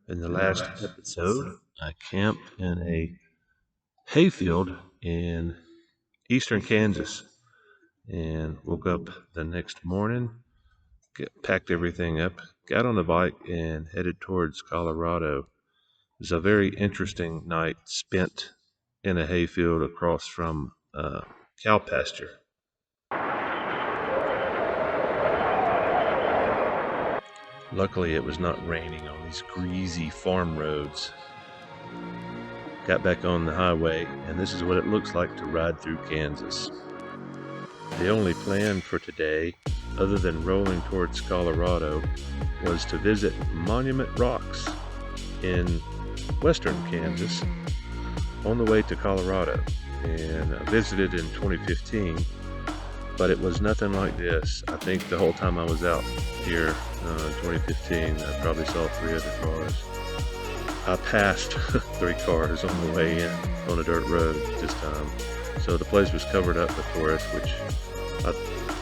In the last episode, I camped in a hayfield in eastern Kansas and woke up the next morning, packed everything up, got on the bike, and headed towards Colorado. It was a very interesting night spent in a hayfield across from cow pasture. Luckily, it was not raining on these greasy farm roads. Got back on the highway, and this is what it looks like to ride through Kansas. The only plan for today, other than rolling towards Colorado, was to visit Monument Rocks in western Kansas on the way to Colorado. And I visited in 2015, but it was nothing like this. I think the whole time I was out here in 2015, I probably saw 3 other cars. I passed 3 cars on the way in on a dirt road this time. So the place was covered up with tourists, which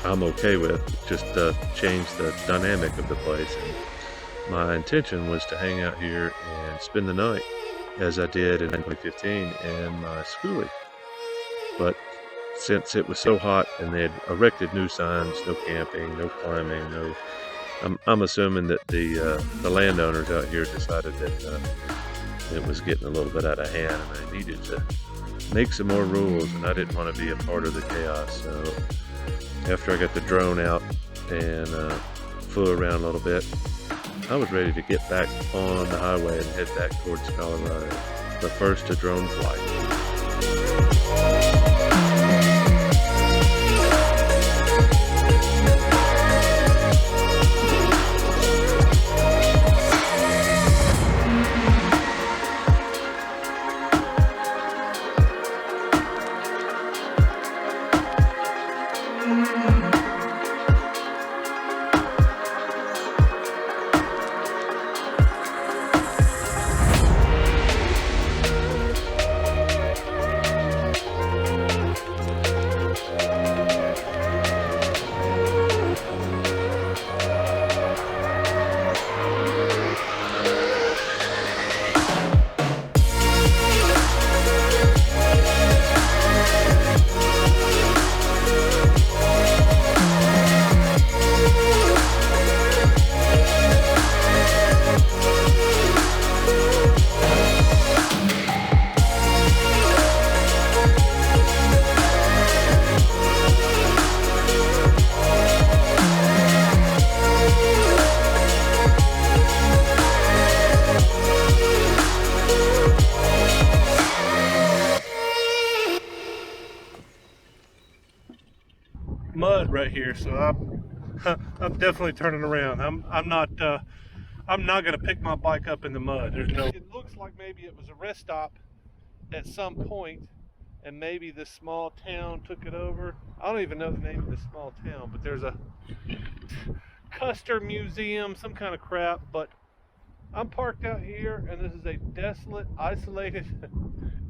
I'm okay with. Just changed the dynamic of the place. And my intention was to hang out here and spend the night, as I did in 2015 in my schoolie. But since it was so hot and they had erected new signs, no camping, no climbing, no, I'm assuming that the landowners out here decided that it was getting a little bit out of hand and they needed to make some more rules, and I didn't want to be a part of the chaos. So after I got the drone out and flew around a little bit, I was ready to get back on the highway and head back towards Colorado. But first, a drone flight. Mud right here, so I'm definitely turning around. I'm not gonna pick my bike up in the mud. There's no. It looks like maybe it was a rest stop at some point, and maybe this small town took it over. I don't even know the name of this small town, but there's a Custer Museum, some kind of crap. But I'm parked out here, and this is a desolate, isolated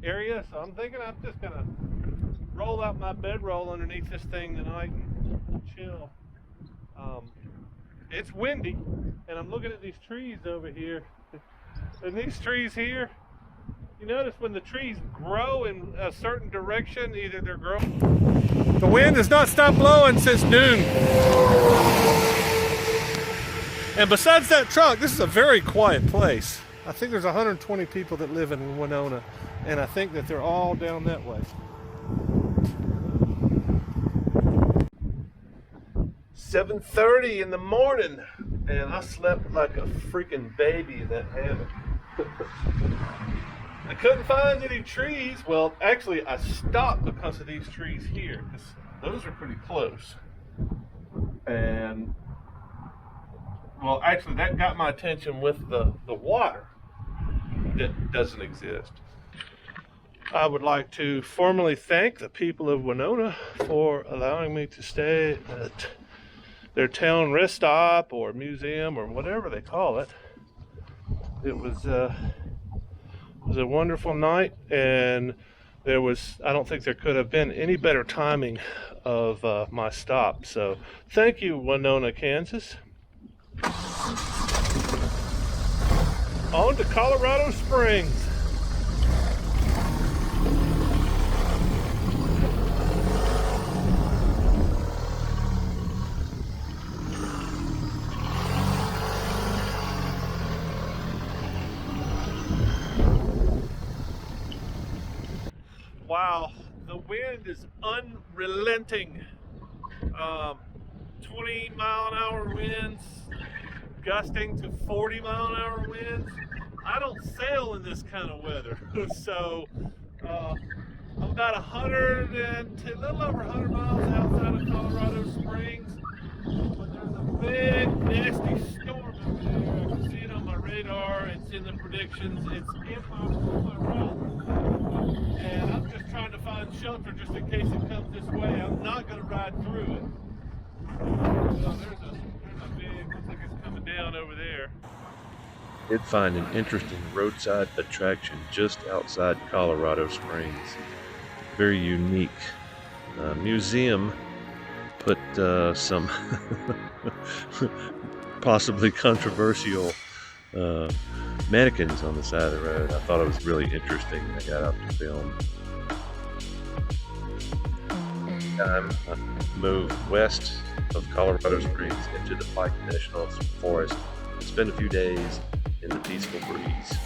area. So I'm thinking I'm just gonna roll out my bedroll underneath this thing tonight and chill. It's windy, and I'm looking at these trees over here. And these trees here, you notice when the trees grow in a certain direction, either they're growing. The wind has not stopped blowing since noon. And besides that truck, this is a very quiet place. I think there's 120 people that live in Winona, and I think that they're all down that way. 7:30 in the morning, and I slept like a freaking baby in that hammock. I couldn't find any trees. Well, actually, I stopped because of these trees here, because those are pretty close. And, well, actually, that got my attention with the water that doesn't exist. I would like to formally thank the people of Winona for allowing me to stay at their town rest stop or museum or whatever they call it. It was a wonderful night, and I don't think there could have been any better timing of my stop. So thank you, Winona, Kansas. On to Colorado Springs. Wow, the wind is unrelenting. 20-mile-an-hour winds, gusting to 40-mile-an-hour winds. I don't sail in this kind of weather, so I'm about 100 and a little over 100 miles outside of Colorado Springs. But there's a big, nasty storm over there. I can see it on my radar. It's in the predictions. It's in my route. And I'm just trying to find shelter just in case it comes this way. I'm not going to ride through it. Well, there's a big, looks like it's coming down over there. Did find an interesting roadside attraction just outside Colorado Springs. Very unique museum. Put some possibly controversial mannequins on the side of the road. I thought it was really interesting. I got out to film. I moved west of Colorado Springs into the Pike National Forest and spent a few days in the peaceful breeze.